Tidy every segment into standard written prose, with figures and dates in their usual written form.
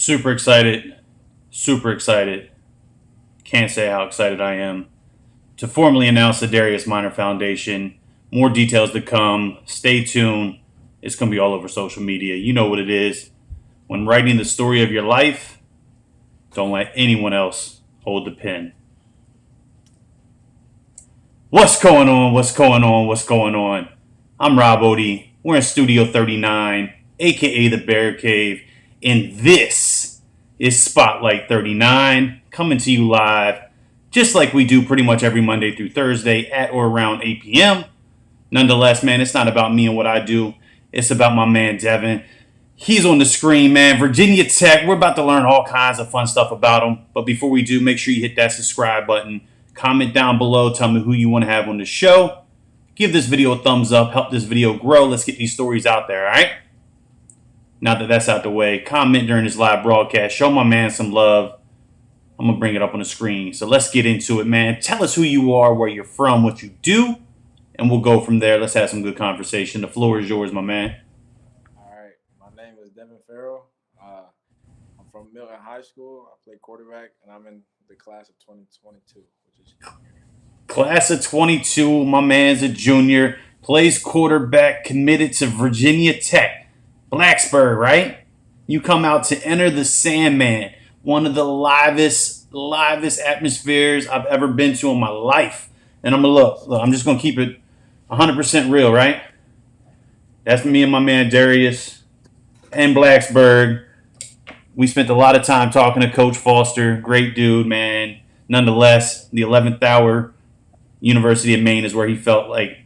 Super excited. Super excited. Can't say how excited I am to formally announce the Darius Minor Foundation. More details to come. Stay tuned. It's going to be all over social media. You know what it is. When writing the story of your life, don't let anyone else hold the pen. What's going on? What's going on? What's going on? I'm Rob Odie. We're in Studio 39, aka the Bear Cave, and this is Spotlight 39, coming to you live, just like we do pretty much every Monday through Thursday at or around 8 p.m. Nonetheless, man, it's not about me and what I do. It's about my man Devin. He's on the screen, man. Virginia Tech. We're about to learn all kinds of fun stuff about him. But before we do, make sure you hit that subscribe button. Comment down below. Tell me who you want to have on the show. Give this video a thumbs up. Help this video grow. Let's get these stories out there, all right? Now that that's out the way, comment during this live broadcast. Show my man some love. I'm going to bring it up on the screen. So let's get into it, man. Tell us who you are, where you're from, what you do, and we'll go from there. Let's have some good conversation. The floor is yours, my man. All right, my name is Devin Farrell. I'm from Milton High School. I play quarterback, and I'm in the class of 2022, which is junior. Class of 22, my man's a junior, plays quarterback, committed to Virginia Tech. Blacksburg, right? You come out to enter the Sandman, one of the livest atmospheres I've ever been to in my life. And I'm gonna look, I'm just gonna keep it 100% real, right? That's me and my man Darius and Blacksburg. We spent a lot of time talking to Coach Foster, great dude, man. Nonetheless, the 11th hour, University of Maine is where he felt like,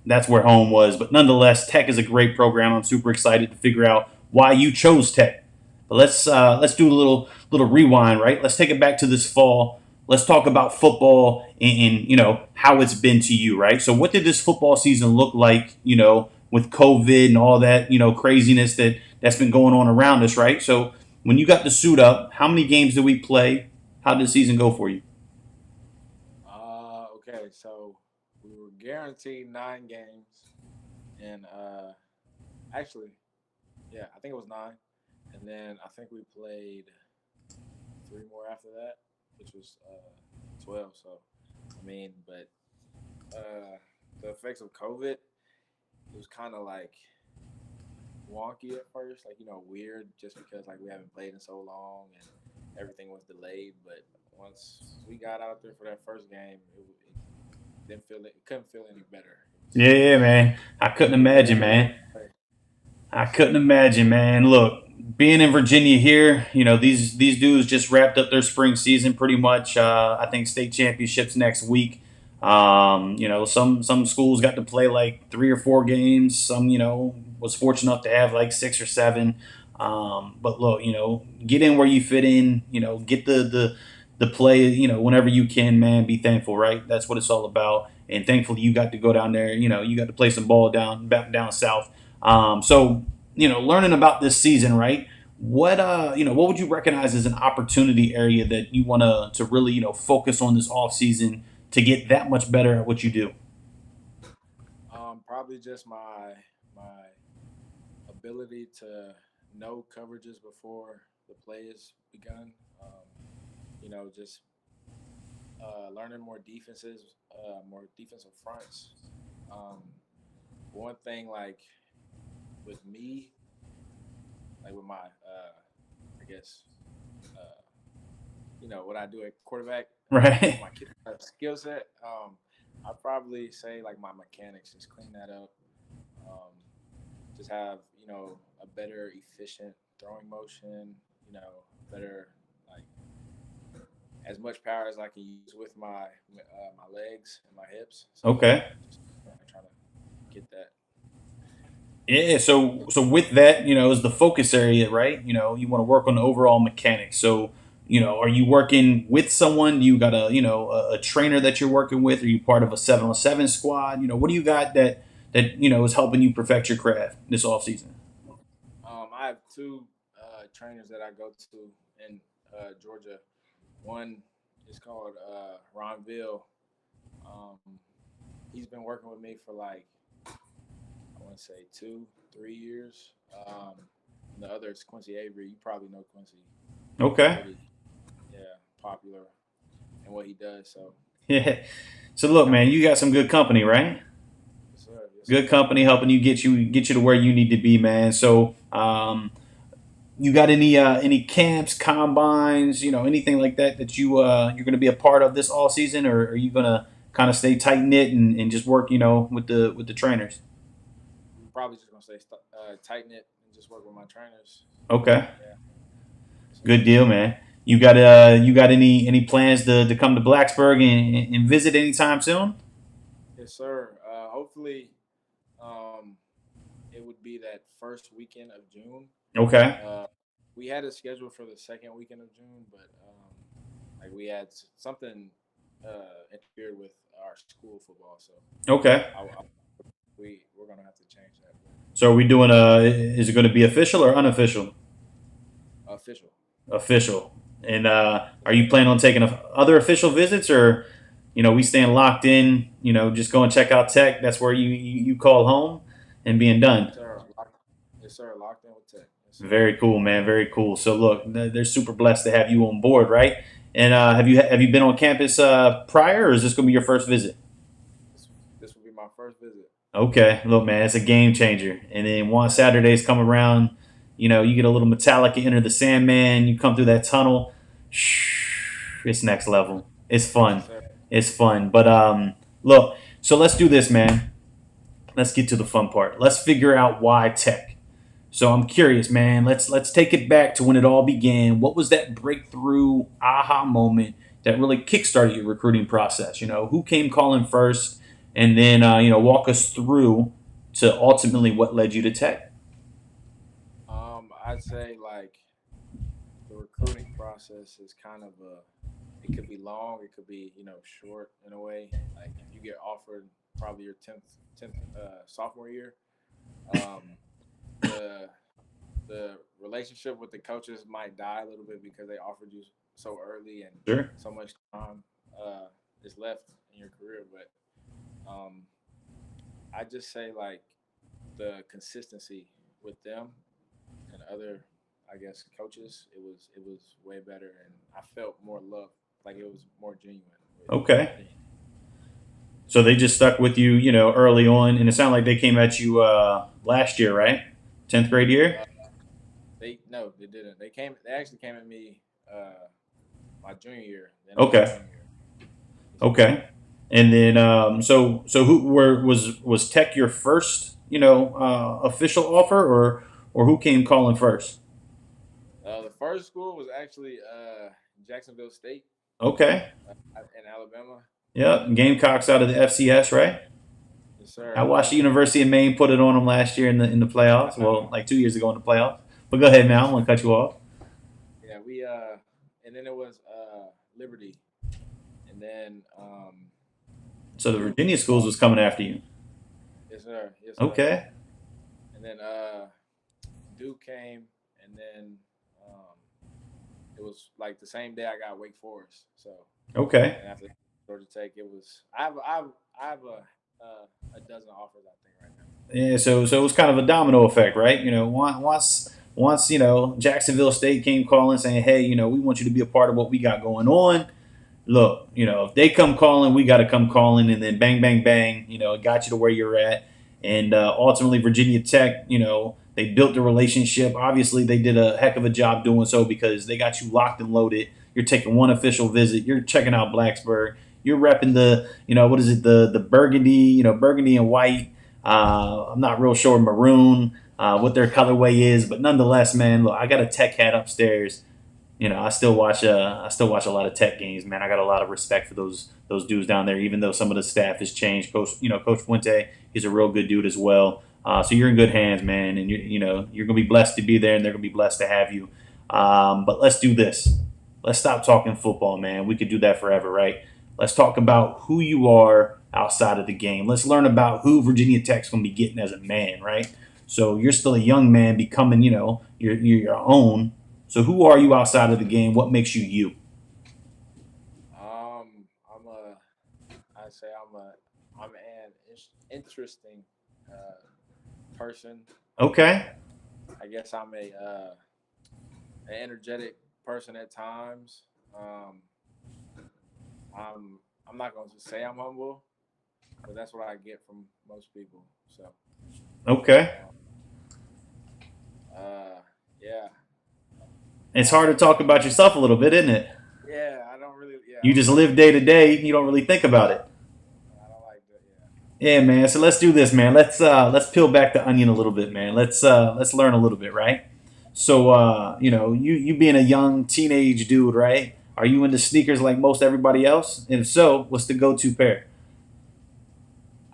that's where home was. But nonetheless, Tech is a great program. I'm super excited to figure out why you chose Tech. But let's do a little rewind, right? Let's take it back to this fall. Let's talk about football and how it's been to you, right? So what did this football season look like, with COVID and all that, craziness that's been going on around us, right? So when you got the suit up, how many games did we play? How did the season go for you? Okay, so we were guaranteed 9 games, and actually, yeah, I think it was 9, and then I think we played 3 more after that, which was 12. So, I mean, but the effects of COVID, it was kind of like wonky at first, like weird, just because like we haven't played in so long and everything was delayed. But once we got out there for that first game, it didn't feel it couldn't feel any better. Yeah, man. I couldn't It imagine, was ready man. to play. I couldn't imagine, man. Look, being in Virginia here, these dudes just wrapped up their spring season pretty much. I think state championships next week. Some schools got to play like 3 or 4 games. Some, was fortunate enough to have like 6 or 7. But look, get in where you fit in. Get the play. Whenever you can, man. Be thankful, right? That's what it's all about. And thankfully, you got to go down there. You got to play some ball down south. So learning about this season, right? What would you recognize as an opportunity area that you want to really focus on this off season to get that much better at what you do? Probably just my ability to know coverages before the play is begun. Just learning more defenses, more defensive fronts. Um, One thing, like with me, like with my, I guess, uh, what I do at quarterback, Right. my skill set. I'd probably say like my mechanics, just clean that up. Um, just have a better efficient throwing motion. Better like as much power as I can use with my legs and my hips. So Okay. just trying to get that. Yeah. So with that, is the focus area, right? You want to work on the overall mechanics. So are you working with someone? You got a trainer that you're working with? Are you part of a 7-on-7 squad? What do you got that is helping you perfect your craft this off season? I have two trainers that I go to in Georgia. One is called Ronville. Um, he's been working with me for like I want to say 2, 3 years. and the other is Quincy Avery. You probably know Quincy. He's Okay. pretty, yeah, popular in what he does. So Yeah. So it's look, kind of man, a you got some good company, right? yes, sir, yes, Good sir. company helping you get you to where you need to be, man. So, you got any camps, combines, anything like that that you're going to be a part of this all season, or are you going to kind of stay tight knit and just work, with the trainers? I'm probably just gonna stay tight knit and just work with my trainers. Okay, Yeah, yes, sir. good deal, man. You got any plans to come to Blacksburg and visit anytime soon? Yes, sir. Hopefully, um, it would be that first weekend of June. Okay, Uh, we had a schedule for the second weekend of June, but like we had something interfered with our school football, so okay. we're gonna have to change that. So are we doing is it going to be official or unofficial? But official. Official. And Yes, are you sir. planning on taking other official visits, or we staying locked in? Just go and check out Tech. That's where you call home and being done. Yes, sir. Yes, sir. Locked in with Tech. Yes, sir. Very cool, man. Very cool. So look, they're super blessed to have you on board, right? And have you been on campus prior, or is this going to be your first visit? This this will be my first visit. Okay, look, man, it's a game changer. And then once Saturdays come around, you get a little Metallica, Enter the Sandman. You come through that tunnel. Shh, it's next level. It's fun. Yes, sir. It's fun. But look, so let's do this, man. Let's get to the fun part. Let's figure out why Tech. So I'm curious, man. Let's take it back to when it all began. What was that breakthrough aha moment that really kickstarted your recruiting process? Who came calling first, and then walk us through to ultimately what led you to Tech. I'd say like the recruiting process is kind of a. It could be long. It could be short in a way. Like if you get offered probably your tenth sophomore year, um, the the relationship with the coaches might die a little bit because they offered you so early and Sure. so much time uh, is left in your career. But um, I just say like the consistency with them and other, I guess, coaches. It was way better, and I felt more love. Like it was more genuine Okay. with me. So they just stuck with you, early on, and it sounded like they came at you last year, right? 10th grade year. Uh, they no, they didn't. They came. They actually came at me my junior year, the end of my Okay. junior year. Yes, sir. Okay. And then, so who was Tech your first, official offer, or who came calling first? The first school was actually Jacksonville State Okay. in Alabama. Yep. Gamecocks out of the FCS, right? Yes, I sir. watched the University of Maine put it on them last year in the playoffs. Well, like 2 years ago in the playoffs. But go ahead, man. I don't want to cut you off. Yeah, we and then it was Liberty, and then So the Duke Virginia schools called. was coming after you. Yes, sir. Yes, sir. Okay. And then Duke came, and then um, it was like the same day I got Wake Forest. So, Okay. and after Georgia Tech, it was I have a dozen offers I think right now. Yeah. So it was kind of a domino effect, right? Once Jacksonville State came calling saying, hey, we want you to be a part of what we got going on. Look, if they come calling, we got to come calling, and then bang, bang, bang, it got you to where you're at. And ultimately, Virginia Tech, they built the relationship. Obviously, they did a heck of a job doing so because they got you locked and loaded. You're taking one official visit. You're checking out Blacksburg. You're repping what is it, the burgundy, burgundy and white. I'm not real sure maroon what their colorway is, but nonetheless, man, look, I got a Tech hat upstairs. I still watch a lot of Tech games, man. I got a lot of respect for those dudes down there, even though some of the staff has changed. Coach Fuente, he's a real good dude as well. So you're in good hands, man, and you're gonna be blessed to be there, and they're gonna be blessed to have you. But let's do this. Let's stop talking football, man. We could do that forever, right? Let's talk about who you are outside of the game. Let's learn about who Virginia Tech's gonna be getting as a man, right? So you're still a young man becoming, your own. So who are you outside of the game? What makes you you? I'm a I say I'm an interesting person. Okay. I guess I'm a an energetic person at times. Um, I'm not going to say I'm humble, but that's what I get from most people. So, Okay. uh, uh, yeah, It's hard to um, talk about yourself a little bit, isn't it? yeah. I don't really, yeah, You I don't just like live to. day to day. You don't really think about it. I don't like to. Yeah. Yeah, man. So let's do this, man. Let's peel back the onion a little bit, man. Let's learn a little bit, right? So you being a young teenage dude, right? Are you into sneakers like most everybody else? And if so, what's the go-to pair?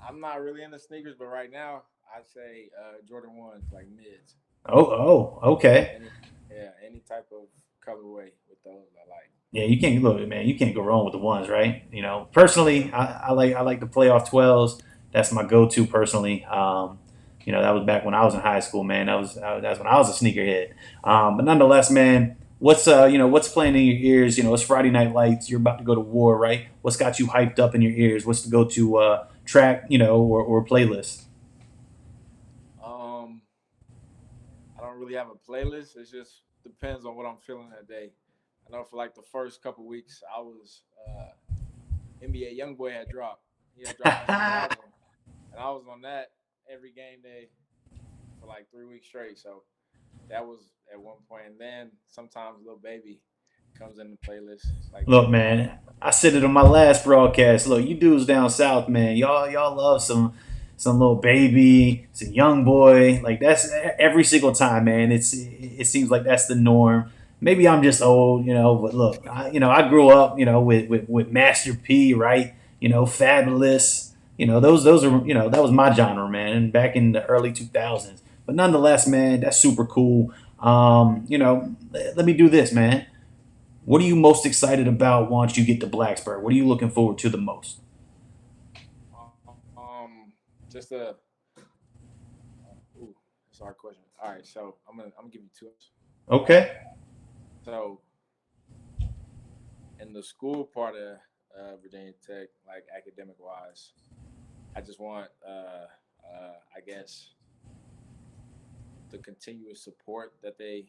I'm not really into sneakers, but right now I'd say Jordan ones, like mids. Okay. Any, yeah, any type of colorway with those I like. Yeah, you can't look, man. You can't go wrong with the ones, right? Personally, I like the playoff 12s. That's my go-to personally. That was back when I was in high school, man. That's when I was a sneakerhead. But nonetheless, man, what's playing in your ears? It's Friday Night Lights. You're about to go to war, right? What's got you hyped up in your ears? What's the go-to track, or playlist? Um, I don't really have a playlist. It just depends on what I'm feeling that day. I know for like the first couple weeks, I was NBA YoungBoy had dropped. He had dropped his new album, and I was on that every game day for like 3 weeks straight. So that was at one point. And then sometimes Lil Baby comes in the playlist like Look, every now and man, I said it on my last broadcast. Look, you dudes down south, man, y'all love some little baby, some young boy. Like that's every single time, man. It seems like that's the norm. Maybe I'm just old, but look, I grew up, with Master P, right? Fabulous. Those are that was my genre, man, back in the early 2000s. But nonetheless, man, that's super cool. Let me do this, man. What are you most excited about once you get to Blacksburg? What are you looking forward to the most? just a ooh, that's a hard question. All right, so I'm gonna give you two. Okay. So in the school part of Virginia Tech, like academic wise, I just want I guess the continuous support that they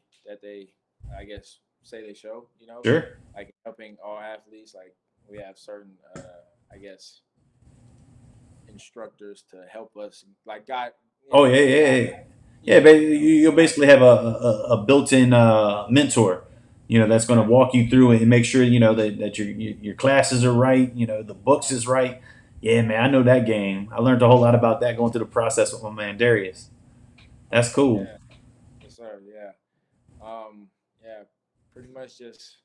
I guess say they show. Sure. Like helping all athletes. Like we have certain I guess instructors to help us. Like God, Oh yeah, yeah, God, yeah. Yeah, you'll God, basically have a built-in mentor, that's going to exactly. walk you through it and make sure that your classes are right, the books is right. Yeah, man, I know that game. I learned a whole lot about that going through the process with my man Darius. That's cool. Yeah, yes sir. Yeah. Yeah. Pretty much just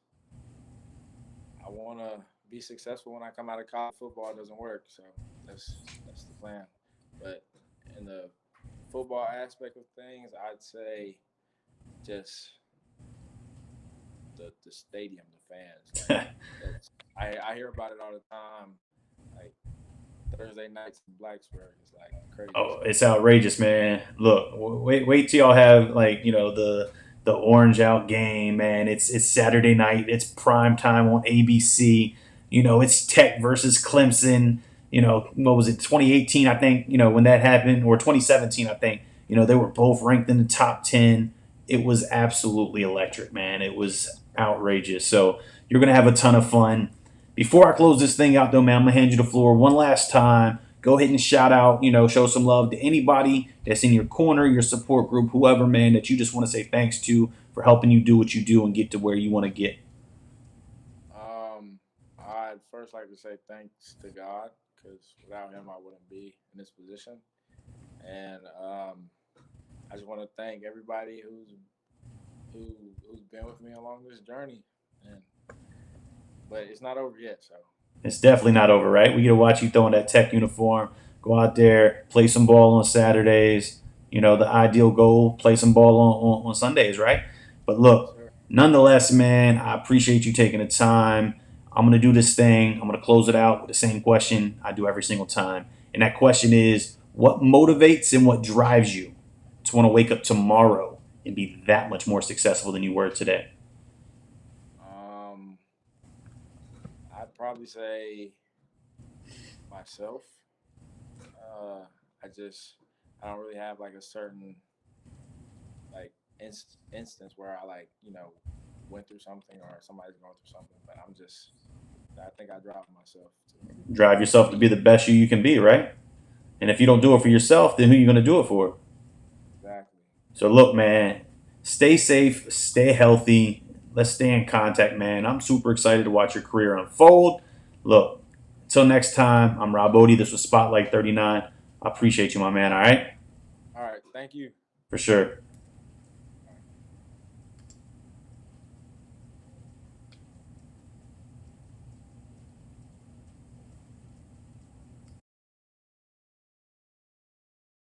I want to be successful when I come out of college. Football doesn't work, so that's the plan. But in the football aspect of things, I'd say just the stadium, the fans. Like that's I hear about it all the time. Like Thursday nights in Blacksburg is like crazy. Oh, So it's outrageous, man. Look, wait till y'all have like the orange out game, man. It's Saturday night. It's prime time on ABC. It's Tech versus Clemson. What was it, 2018? I think when that happened, or 2017. I think they were both ranked in the top 10. It was absolutely electric, man. It was outrageous. So you're gonna have a ton of fun. Before I close this thing out, though, man, I'm gonna hand you the floor one last time. Go ahead and shout out, show some love to anybody that's in your corner, your support group, whoever, man, that you just want to say thanks to for helping you do what you do and get to where you want to get. I'd first like to say thanks to God because without Him I wouldn't be in this position. And I just want to thank everybody who's been with me along this journey. And but it's not over yet. So It's definitely not over, right? We get to watch you throw in that Tech uniform, go out there, play some ball on Saturdays. The ideal goal, play some ball on Sundays, right? But yes, look, sir. nonetheless, man, I appreciate you taking the time. I'm going to do this thing. I'm going to close it out with the same question I do every single time. And that question is, what motivates and what drives you to want to wake up tomorrow and be that much more successful than you were today? Um, I'd probably say myself. Uh, I just I don't really have like a certain like instance where I like went through something or somebody's going through something, but I think I drive myself Drive to yourself to be be the best you can be, right? And if you don't do it for yourself, then who are you going to do it for? exactly. So look, man, stay safe, stay healthy. Let's stay in contact, man. I'm super excited to watch your career unfold. Look, until next time, I'm Rob Odie. This was Spotlight 39. I appreciate you, my man. All right, All right, thank you. for sure.